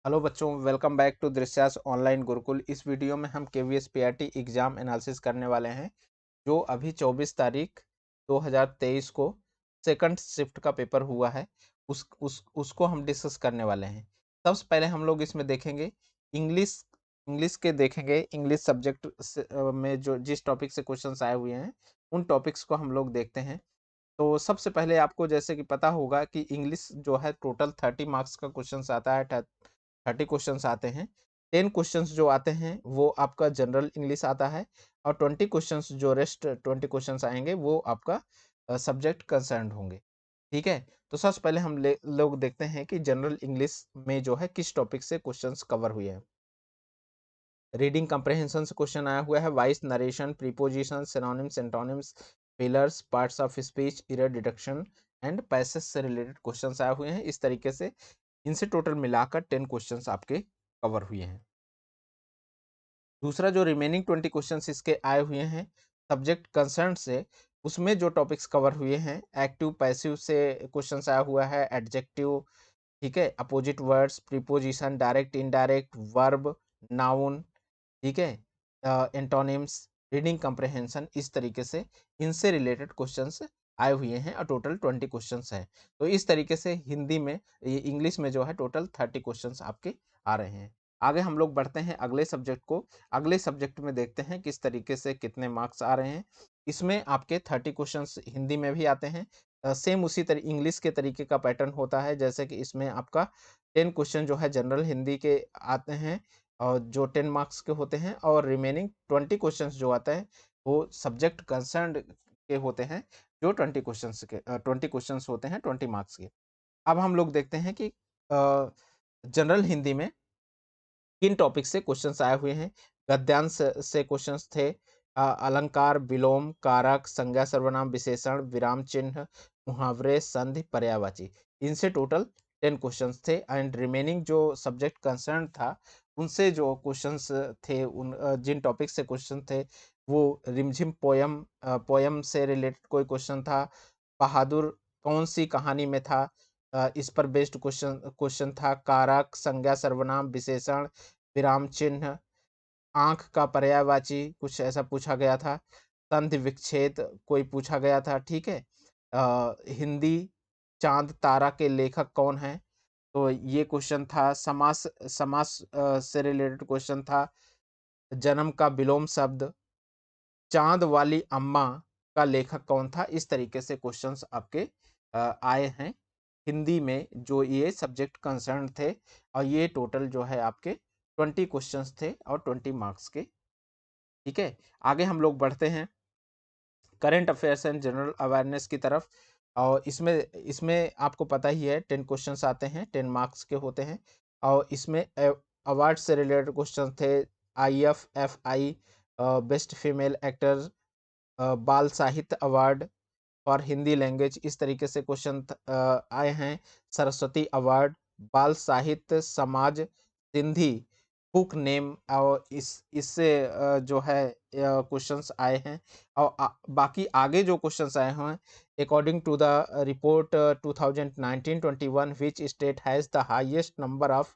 Hello बच्चों, welcome back to Drishyas online Gurukul. इस video में हम केवीएस पीआरटी एग्जाम एनालिसिस करने वाले हैं जो अभी 24 तारीख 2023 को सेकंड शिफ्ट का पेपर हुआ है। उसको हम डिस्कस करने वाले हैं। सबसे पहले हम लोग इसमें देखेंगे इंग्लिश इंग्लिश के देखेंगे। इंग्लिश सब्जेक्ट में जो जिस टॉपिक से क्वेश्चंस आए हुए हैं उन टॉपिक्स को हम लोग देखते हैं। तो सबसे पहले आपको जैसे कि पता होगा कि इंग्लिश जो है टोटल 30 मार्क्स का क्वेश्चंस आता है। 30 क्वेश्चंस आते हैं। 10 क्वेश्चंस जो आते हैं वो आपका जनरल इंग्लिश आता है और 20 क्वेश्चंस जो रेस्ट 20 क्वेश्चंस आएंगे वो आपका सब्जेक्ट कंसर्न होंगे। ठीक है। तो सबसे पहले हम लोग देखते हैं कि जनरल इंग्लिश में जो है किस टॉपिक से क्वेश्चंस कवर हुए हैं। रीडिंग कंप्रहेंशन से क्वेश्चन आया हुआ है। Voice narration, preposition, synonyms, antonyms, fillers, parts of speech, error detection and passage से रिलेटेड क्वेश्चंस आए हुए हैं। इस तरीके से इनसे टोटल मिलाकर 10 क्वेश्चंस आपके कवर हुए हैं। दूसरा जो रिमेनिंग 20 क्वेश्चंस इसके आए हुए हैं सब्जेक्ट कंसर्न से, उसमें जो टॉपिक्स कवर हुए हैं, एक्टिव पैसिव से क्वेश्चंस आया हुआ है, एडजेक्टिव, ठीक है, opposite words, preposition, direct indirect, verb, noun, ठीक है, एंटोनिम्स, रीडिंग कंप्रहेंशन, इस तरीके से इनसे रिलेटेड क्वेश्चंस आए हुए हैं और टोटल 20 क्वेश्चंस हैं। तो इस तरीके से हिंदी में इंग्लिश में जो है टोटल 30 क्वेश्चंस आपके आ रहे हैं। आगे हम लोग बढ़ते हैं अगले सब्जेक्ट को। अगले सब्जेक्ट में देखते हैं किस तरीके से कितने मार्क्स आ रहे हैं। इसमें आपके 30 क्वेश्चंस हिंदी में भी आते हैं। सेम उसी तरह इंग्लिश के तरीके का पैटर्न होता है, जैसे कि इसमें आपका 10 क्वेश्चन जो है जनरल हिंदी के आते हैं और जो 10 मार्क्स के होते हैं, और रिमेनिंग 20 क्वेश्चंस जो आता है वो सब्जेक्ट कंसर्न्ड के होते हैं, जो 20 क्वेश्चंस होते हैं 20 मार्क्स के। अब हम लोग देखते हैं कि जनरल हिंदी में किन टॉपिक से क्वेश्चंस आए हुए हैं। गद्यांश से क्वेश्चंस थे। अलंकार, विलोम, कारक, संज्ञा सर्वनाम, विशेषण, विराम चिन्ह, मुहावरे, संधि, पर्यायवाची, इनसे टोटल 10 क्वेश्चंस थे। एंड रिमेनिंग जो सब्जेक्ट कंसर्न था उनसे जो क्वेश्चंस थे, उन जिन टॉपिक से क्वेश्चन थे वो रिमझिम पोयम से रिलेटेड कोई क्वेश्चन था। बहादुर कौन सी कहानी में था, इस पर बेस्ड क्वेश्चन था। कारक, संज्ञा सर्वनाम, विशेषण, विराम चिन्ह, आंख का पर्यायवाची कुछ ऐसा पूछा गया था। संधि विच्छेद कोई पूछा गया था। ठीक है। हिंदी, चांद तारा के लेखक कौन है, तो ये क्वेश्चन था। समास समास से रिलेटेड क्वेश्चन था। जन्म का विलोम शब्द, चांद वाली अम्मा का लेखक कौन था। इस तरीके से क्वेश्चंस आपके आए हैं हिंदी में, जो ये सब्जेक्ट कंसर्न थे। और ये टोटल जो है आपके 20 क्वेश्चंस थे और 20 मार्क्स के। ठीक है। आगे हम लोग बढ़ते हैं current affairs and general awareness की तरफ। और इसमें इसमें आपको पता ही है 10 क्वेश्चंस आते हैं, 10 मार्क्स के होते हैं। और इसमें अवार्ड से रिलेटेड क्वेश्चन थे। IFFI बेस्ट फीमेल एक्टर, बाल साहित्य अवार्ड फॉर हिंदी लैंग्वेज, इस तरीके से क्वेश्चन आए हैं। सरस्वती अवार्ड, बाल साहित्य समाज सिंधी बुक नेम, और इससे जो है क्वेश्चंस आए हैं। और बाकी आगे जो क्वेश्चंस आए हैं, according to the report 2019-21 which state has the highest number of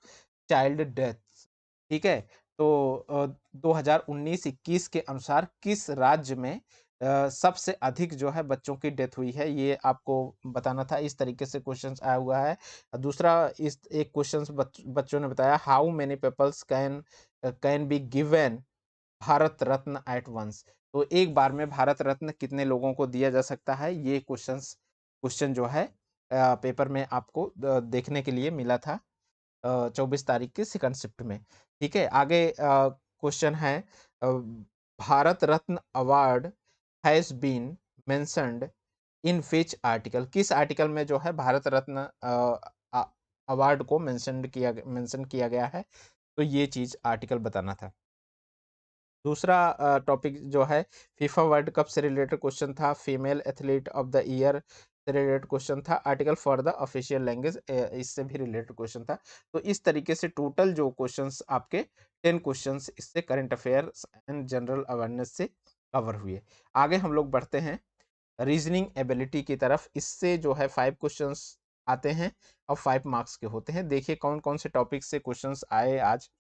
child deaths. ठीक है। तो 2019-21 के अनुसार किस राज्य में सबसे अधिक जो है बच्चों की डेथ हुई है, ये आपको बताना था। इस तरीके से क्वेश्चंस आया हुआ है। दूसरा, इस एक क्वेश्चंस बच्चों ने बताया, how many peoples can be given Bharat Ratna at once, तो एक बार में भारत रत्न कितने लोगों को दिया जा सकता है। ये क्वेश्चन जो है पेपर में आपको देखने के लिए मिला था 24 तारीख की सेकंड शिफ्ट में। ठीक है। आगे क्वेश्चन है, Bharat Ratna award has been mentioned in which article, किस आर्टिकल में जो है भारत रत्न अवार्ड को मेंशन किया गया है, तो ये चीज आर्टिकल बताना था। दूसरा टॉपिक जो है फीफा वर्ल्ड कप से रिलेटेड क्वेश्चन था। Female athlete of the year से रिलेटेड क्वेश्चन था। Article for the official language, इससे भी रिलेटेड क्वेश्चन था। तो इस तरीके से टोटल जो क्वेश्चंस आपके 10 क्वेश्चंस इससे current affairs and general awareness से कवर हुए। आगे हम लोग बढ़ते हैं रीजनिंग एबिलिटी की तरफ। इससे जो है 5 क्वेश्चंस आते हैं और 5 मार्क्स के होते हैं। देखिए कौन कौन से टॉपिक से क्वेश्चंस आए आज।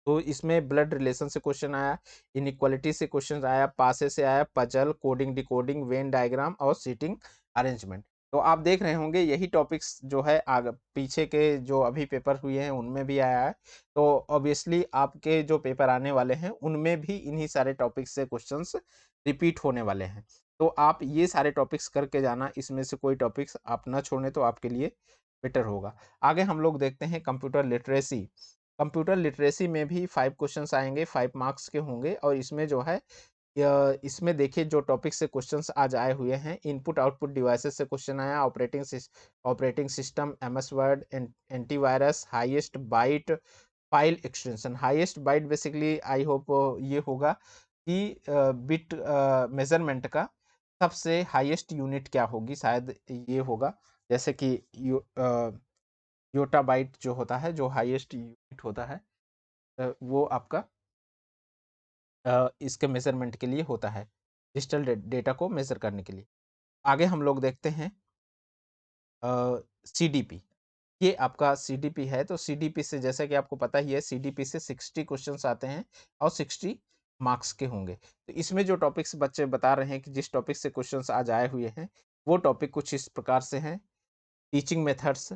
तो इसमें ब्लड रिलेशन से क्वेश्चन आया, इनइक्वालिटी से क्वेश्चन आया, पासे से आया, puzzle, coding decoding, Venn diagram और सीटिंग अरेंजमेंट। तो आप देख रहे होंगे यही टॉपिक्स जो है आगे पीछे के जो अभी पेपर हुए हैं उनमें भी आया है। तो ऑब्वियसली आपके जो पेपर आने वाले हैं उनमें भी इन्हीं सारे टॉपिक्स से क्वेश्चंस रिपीट होने वाले हैं। तो आप ये सारे टॉपिक्स करके जाना, इसमें से कोई टॉपिक्स आप ना छोड़ें तो आपके लिए बेटर होगा। आगे हम लोग देखते हैं कंप्यूटर लिटरेसी। कंप्यूटर लिटरेसी में भी 5 क्वेश्चंस आएंगे, 5 मार्क्स के होंगे और इसमें जो है इसमें देखिए जो टॉपिक से क्वेश्चंस आज आए हुए हैं, इनपुट आउटपुट डिवाइसेस से क्वेश्चन आया, operating system, MS Word, antivirus, highest byte file extension. Highest byte basically I hope ये होगा कि बिट मेजरमेंट का सबसे हाईएस्ट यूनिट क्या होगी, शायद ये होगा। जैसे कि योटा बाइट जो होता है, जो हाईएस्ट यूनिट होता है, वो आपका इसके मेजरमेंट के लिए होता है, डिजिटल डेटा को मेजर करने के लिए। आगे हम लोग देखते हैं सीडीपी। ये आपका सीडीपी है। तो सीडीपी से जैसा कि आपको पता ही है, सीडीपी से 60 क्वेश्चंस आते हैं और 60 मार्क्स के होंगे। तो इसमें जो टॉपिक्स बच्चे बता रहे हैं कि जिस टॉपिक से क्वेश्चंस आज आए हुए हैं, वो टॉपिक कुछ इस प्रकार से हैं। Teaching methods,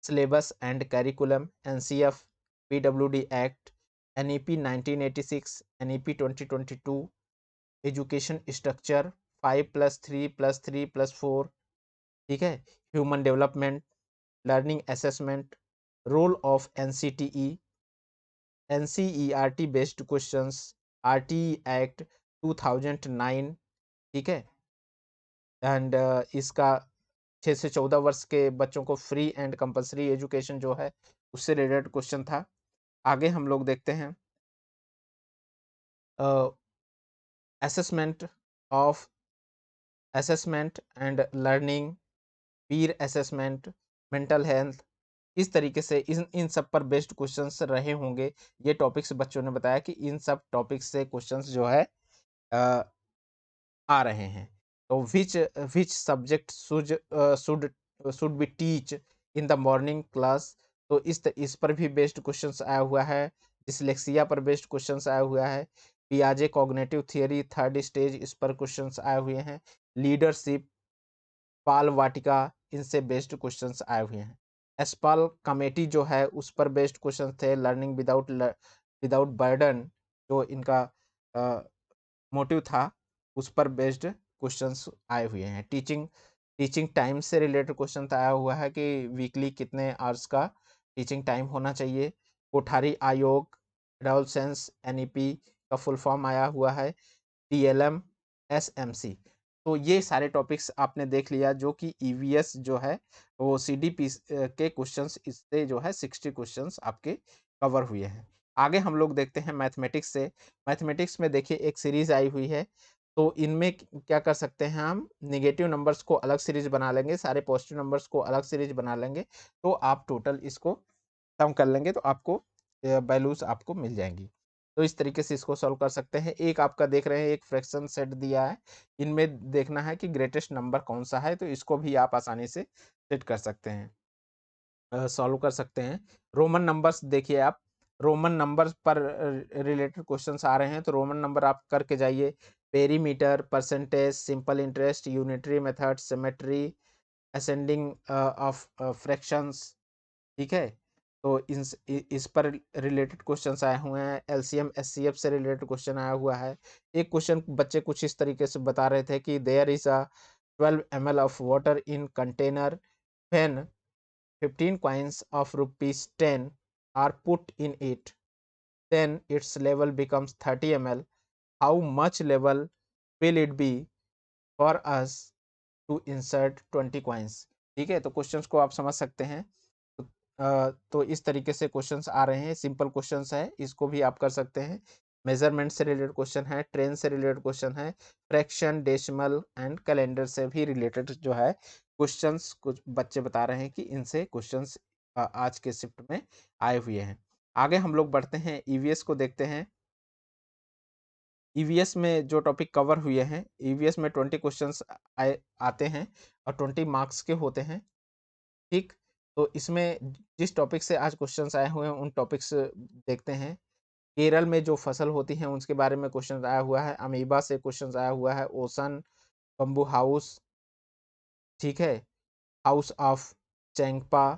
syllabus and curriculum, NCF, PWD act, NEP 1986, NEP 2022, education structure, 5+3+3+4, ठीक है, human development, learning assessment, role of NCTE, NCERT based questions, RTE act 2009, ठीक है, एंड इसका 6 से 14 वर्ष के बच्चों को फ्री एंड कंपलसरी एजुकेशन जो है उससे रिलेटेड क्वेश्चन था। आगे हम लोग देखते हैं assessment of assessment and learning, Pir assessment, mental health. इस तरीके से इन सब पर बेस्ड क्वेश्चंस रहे होंगे। ये टॉपिक्स बच्चों ने बताया कि इन सब टॉपिक्स से क्वेश्चंस जो है अ, आ रहे हैं। तो which subject should be teach in the morning class. तो इस पर भी बेस्ड क्वेश्चंस आया हुआ है। डिसलेक्सिया पर बेस्ड क्वेश्चंस आया हुआ है। पियाजे कॉग्निटिव थियरी थर्ड स्टेज, इस पर क्वेश्चंस आए हुए हैं। लीडरशिप, पाल वाटिका, इनसे बेस्ड क्वेश्चंस आए हुए हैं। एस्पाल कमेटी जो है उस पर बेस्ड क्वेश्चन थे। लर्निंग विदाउट बर्डन जो इनका मोटिव था, उस पर बेस्ड क्वेश्चंस आए हुए हैं। टीचिंग टीचिंग टाइम से रिलेटेड क्वेश्चन आया हुआ है कि वीकली कितने आवर्स का टीचिंग टाइम होना चाहिए। कोठारी आयोग, एडोलसेंस, एनईपी का फुल फॉर्म आया हुआ है। TLM, SMC. तो ये सारे टॉपिक्स आपने देख लिया जो कि ईवीएस जो है वो सीडीपी के क्वेश्चंस, इससे जो है 60 क्वेश्चंस आपके कवर हुए हैं। आगे हम लोग देखते हैं मैथमेटिक्स से। मैथमेटिक्स में देखिए एक सीरीज आई हुई है। तो इनमें क्या कर सकते हैं, हम नेगेटिव नंबर्स को अलग सीरीज बना लेंगे, सारे पॉजिटिव नंबर्स को अलग सीरीज बना लेंगे। तो आप टोटल इसको सम कर लेंगे तो आपको वैल्यूज आपको मिल जाएंगी। तो इस तरीके से इसको सॉल्व कर सकते हैं। एक आपका देख रहे हैं एक फ्रैक्शन सेट दिया है, इनमें देखना है कि ग्रेटेस्ट नंबर कौन सा है, तो इसको भी आप आसानी से सेट कर सकते हैं, सॉल्व कर सकते हैं। रोमन नंबर्स देखिए आप, रोमन नंबर्स पर रिलेटेड क्वेश्चंस आ रहे हैं, तो रोमन नंबर आप करके जाइए। Perimeter, percentage, simple interest, unitary method, symmetry, ascending of fractions, ठीक है। तो इस पर रिलेटेड क्वेश्चंस आए हुए हैं। एलसीएम एचसीएफ से रिलेटेड क्वेश्चन आया हुआ है। एक क्वेश्चन बच्चे कुछ इस तरीके से बता रहे थे कि there is a 12 ml of water in container when 15 coins of rupees 10 are put in it, then its level becomes 30 ml. How much level will it be for us to insert 20 coins? ठीक है, तो questions को आप समझ सकते हैं। तो इस तरीके से क्वेश्चंस आ रहे हैं, सिंपल क्वेश्चंस है, इसको भी आप कर सकते हैं। मेजरमेंट से रिलेटेड क्वेश्चन है, ट्रेन से रिलेटेड क्वेश्चन है, फ्रैक्शन, डेसिमल एंड कैलेंडर से भी रिलेटेड जो है क्वेश्चंस कुछ बच्चे बता रहे हैं कि इनसे क्वेश्चंस आज के शिफ्ट में आए हुए हैं। आगे हम लोग बढ़ते हैं, ईवीएस को देखते हैं। ईवीएस में जो टॉपिक कवर हुए हैं, ईवीएस में 20 क्वेश्चंस आए आते हैं और 20 मार्क्स के होते हैं, ठीक? तो इसमें जिस टॉपिक से आज क्वेश्चंस आए हुए हैं उन टॉपिक्स देखते हैं। केरल में जो फसल होती हैं उसके बारे में क्वेश्चन आया हुआ है, अमीबा से क्वेश्चन आया हुआ है, ओशन, बम्बू हाउस, ठीक है? हाउस ऑफ चैंगपा,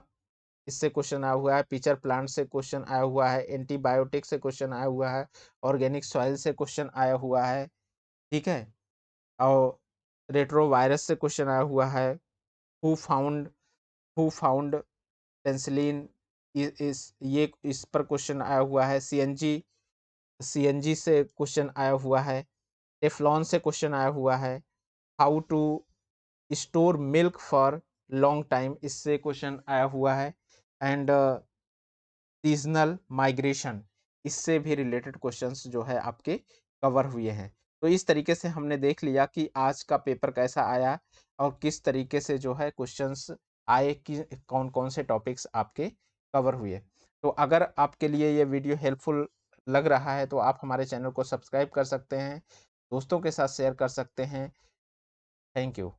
इससे क्वेश्चन आया हुआ है, पिचर प्लांट से क्वेश्चन आया हुआ है, एंटीबायोटिक से क्वेश्चन आया हुआ है, ऑर्गेनिक सॉइल से क्वेश्चन आया हुआ है, ठीक है? और रेट्रोवायरस से क्वेश्चन आया हुआ है, who found who found penicillin, इस ये इस पर क्वेश्चन आया हुआ है, सीएनजी से क्वेश्चन आया हुआ है, टेफ्लॉन से क्वेश्चन आया हुआ है, how to store milk for long time, इससे क्वेश्चन आया हुआ है, एंड सीजनल माइग्रेशन, इससे भी रिलेटेड क्वेश्चंस जो है आपके कवर हुए हैं। तो इस तरीके से हमने देख लिया कि आज का पेपर कैसा आया और किस तरीके से जो है क्वेश्चंस आए कि कौन-कौन से टॉपिक्स आपके कवर हुए। तो अगर आपके लिए ये वीडियो हेल्पफुल लग रहा है तो आप हमारे चैनल को सब्सक्राइब कर सकते हैं, दोस्तों के साथ शेयर कर सकते हैं। Thank you.